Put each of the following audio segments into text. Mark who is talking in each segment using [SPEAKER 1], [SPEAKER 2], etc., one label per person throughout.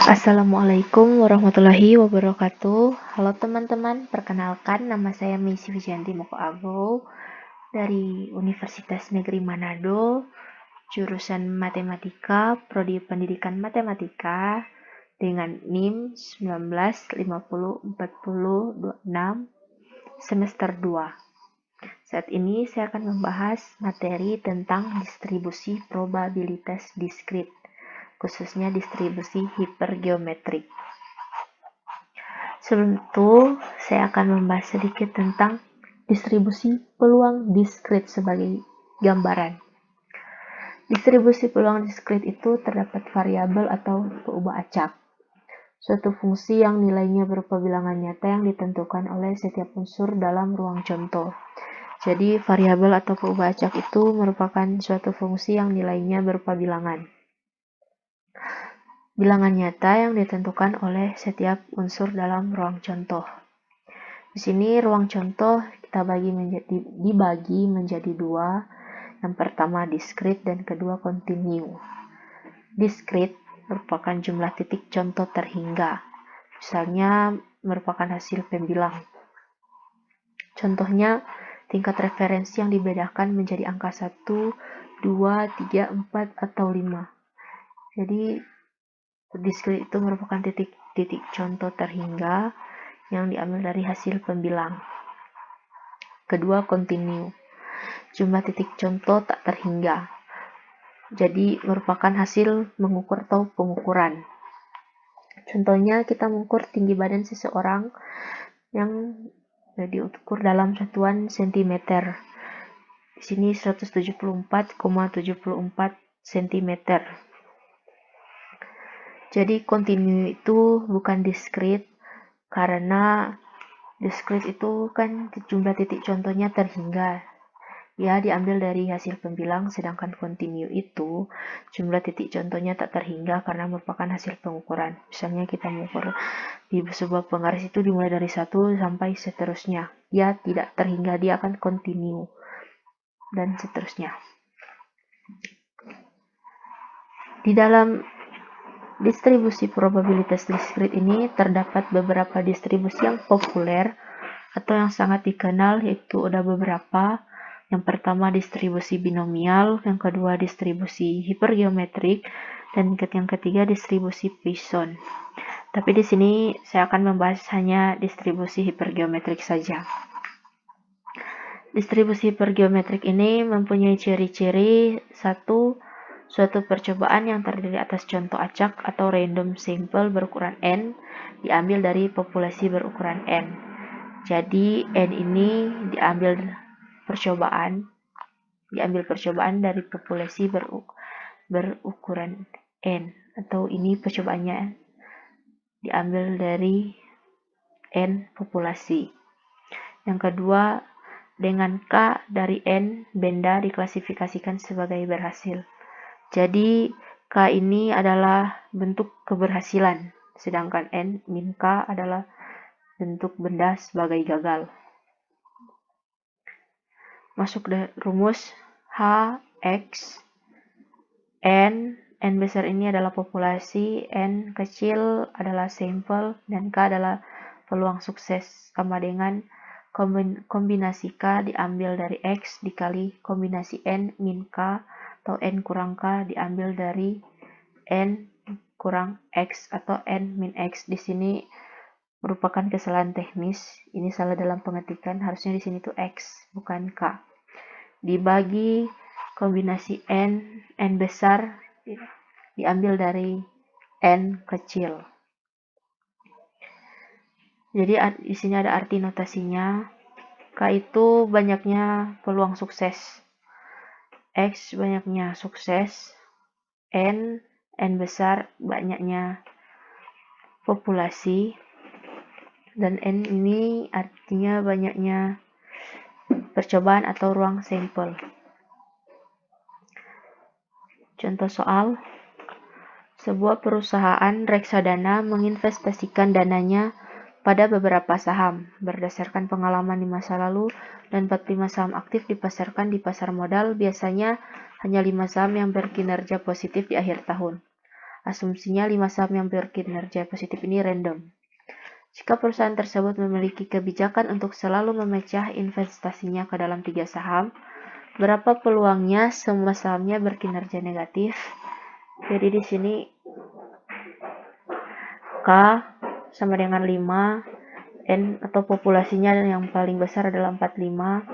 [SPEAKER 1] Assalamualaikum warahmatullahi wabarakatuh. Halo teman-teman, perkenalkan nama saya Misi Wijanti Moko Ago dari Universitas Negeri Manado, jurusan Matematika, Prodi Pendidikan Matematika dengan NIM 19504026 semester 2. Saat ini saya akan membahas materi tentang distribusi probabilitas diskrit, khususnya distribusi hipergeometrik. Sebelum itu, saya akan membahas sedikit tentang distribusi peluang diskrit sebagai gambaran. Distribusi peluang diskrit itu terdapat variabel atau peubah acak, suatu fungsi yang nilainya berupa bilangan nyata yang ditentukan oleh setiap unsur dalam ruang contoh. Jadi, variabel atau peubah acak itu merupakan suatu fungsi yang nilainya berupa bilangan. Bilangan nyata yang ditentukan oleh setiap unsur dalam ruang contoh. Di sini ruang contoh kita dibagi menjadi dua. Yang pertama diskrit dan kedua kontinu. Diskrit merupakan jumlah titik contoh terhingga. Misalnya merupakan hasil pembilang. Contohnya tingkat referensi yang dibedakan menjadi angka 1, 2, 3, 4, atau 5. Jadi diskrit itu merupakan titik contoh terhingga yang diambil dari hasil pembilang. Kedua, kontinu. Jumlah titik contoh tak terhingga. Jadi merupakan hasil mengukur atau pengukuran. Contohnya kita mengukur tinggi badan seseorang yang diukur dalam satuan cm. Di sini 174,74 cm. Jadi kontinu itu bukan diskrit, karena diskrit itu kan jumlah titik contohnya terhingga. Ya, diambil dari hasil pembilang, sedangkan kontinu itu jumlah titik contohnya tak terhingga karena merupakan hasil pengukuran. Misalnya kita mengukur di sebuah penggaris itu dimulai dari 1 sampai seterusnya. Ya, tidak terhingga, dia akan kontinu dan seterusnya. Di dalam distribusi probabilitas diskrit ini terdapat beberapa distribusi yang populer atau yang sangat dikenal, yaitu ada beberapa. Yang pertama distribusi binomial, yang kedua distribusi hipergeometrik, dan yang ketiga distribusi Poisson. Tapi di sini saya akan membahas hanya distribusi hipergeometrik saja. Distribusi hipergeometrik ini mempunyai ciri-ciri: satu, suatu percobaan yang terdiri atas contoh acak atau random sample berukuran N diambil dari populasi berukuran N. Jadi N ini diambil percobaan dari populasi berukuran N, atau ini percobaannya diambil dari N populasi. Yang kedua, dengan K dari N benda diklasifikasikan sebagai berhasil. Jadi K ini adalah bentuk keberhasilan, sedangkan N min K adalah bentuk benda sebagai gagal. Masuk rumus H, X, N besar ini adalah populasi, N kecil adalah sampel, dan K adalah peluang sukses, sama dengan kombinasi K diambil dari X dikali kombinasi N min K, atau N kurang K diambil dari N kurang X atau N min X. Di sini merupakan kesalahan teknis, ini salah dalam pengetikan, harusnya di sini tuh X bukan K. Dibagi kombinasi N besar diambil dari N kecil. Jadi di sini ada arti notasinya. K itu banyaknya peluang sukses, X banyaknya sukses, N besar banyaknya populasi, dan N ini artinya banyaknya percobaan atau ruang sampel. Contoh soal: sebuah perusahaan reksadana menginvestasikan dananya pada beberapa saham berdasarkan pengalaman di masa lalu, dan 45 saham aktif dipasarkan di pasar modal. Biasanya hanya 5 saham yang berkinerja positif di akhir tahun. Asumsinya 5 saham yang berkinerja positif ini random. Jika perusahaan tersebut memiliki kebijakan untuk selalu memecah investasinya ke dalam 3 saham, berapa peluangnya semua sahamnya berkinerja negatif? Jadi di sini K sama dengan 5, N atau populasinya yang paling besar adalah 45,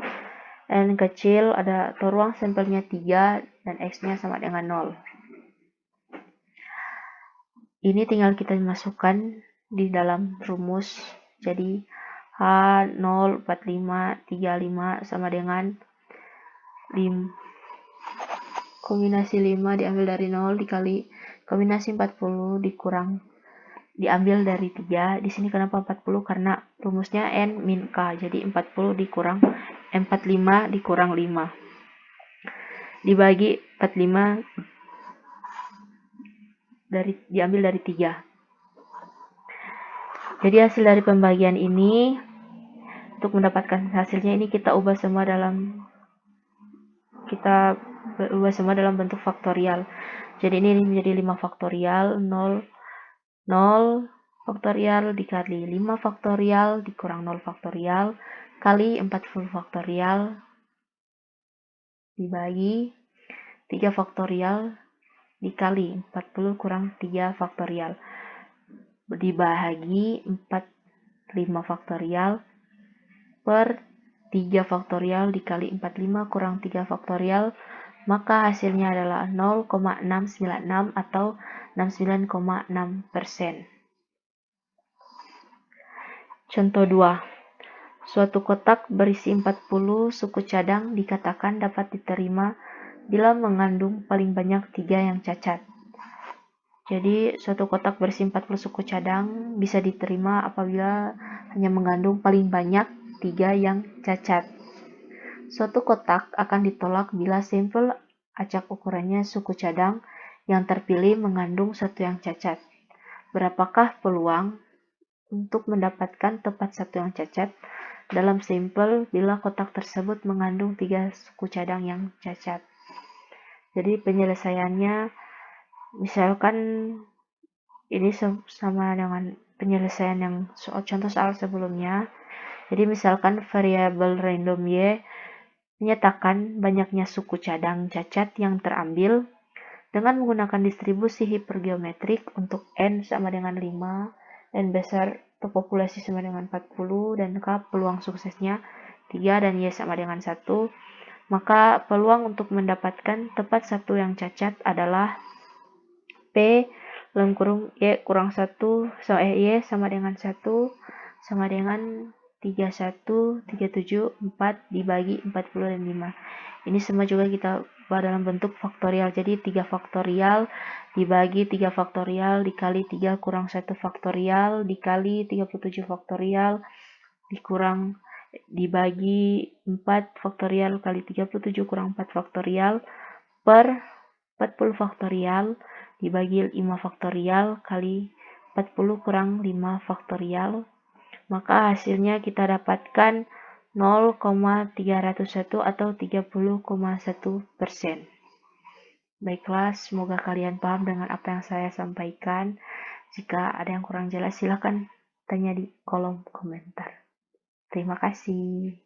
[SPEAKER 1] N kecil ada atau ruang sampelnya 3, dan X-nya sama dengan 0. Ini tinggal kita masukkan di dalam rumus. Jadi H04535 sama dengan 5. Kombinasi 5 diambil dari 0 dikali kombinasi 40 diambil dari 3. Di sini kenapa 40? Karena rumusnya N min K. Jadi 40 dikurang 45 dikurang 5. Dibagi 45 diambil dari 3. Jadi hasil dari pembagian ini, untuk mendapatkan hasilnya ini kita ubah semua dalam bentuk faktorial. Jadi ini menjadi 5 faktorial, 0 faktorial dikali 5 faktorial dikurang 0 faktorial kali 40 faktorial dibagi 3 faktorial dikali 40 kurang 3 faktorial dibagi 5 faktorial per 3 faktorial dikali 45 kurang 3 faktorial, maka hasilnya adalah 0,696 atau 69,6%. Contoh 2. Suatu kotak berisi 40 suku cadang dikatakan dapat diterima bila mengandung paling banyak 3 yang cacat. Jadi, suatu kotak berisi 40 suku cadang bisa diterima apabila hanya mengandung paling banyak 3 yang cacat. Suatu kotak akan ditolak bila sampel acak ukurannya suku cadang yang terpilih mengandung 1 yang cacat. Berapakah peluang untuk mendapatkan tepat 1 yang cacat dalam sampel bila kotak tersebut mengandung 3 suku cadang yang cacat? Jadi penyelesaiannya, misalkan ini sama dengan penyelesaian yang contoh soal sebelumnya. Jadi misalkan variabel random Y menyatakan banyaknya suku cadang cacat yang terambil dengan menggunakan distribusi hipergeometrik untuk N sama dengan 5, N besar atau populasi sama dengan 40, dan K peluang suksesnya 3 dan Y sama dengan 1. Maka peluang untuk mendapatkan tepat 1 yang cacat adalah P dalam kurung Y kurang 1 Y sama dengan 1 sama dengan 31, 37, 4 dibagi 40 dan 5. Ini semua juga kita buat dalam bentuk faktorial. Jadi 3 faktorial dibagi 3 faktorial dikali 3 kurang 1 faktorial dikali 37 faktorial dikurang dibagi 4 faktorial kali 37 kurang 4 faktorial per 40 faktorial dibagi 5 faktorial kali 40 kurang 5 faktorial. Maka hasilnya kita dapatkan 0,301 atau 30,1%. Baiklah, semoga kalian paham dengan apa yang saya sampaikan. Jika ada yang kurang jelas, silakan tanya di kolom komentar. Terima kasih.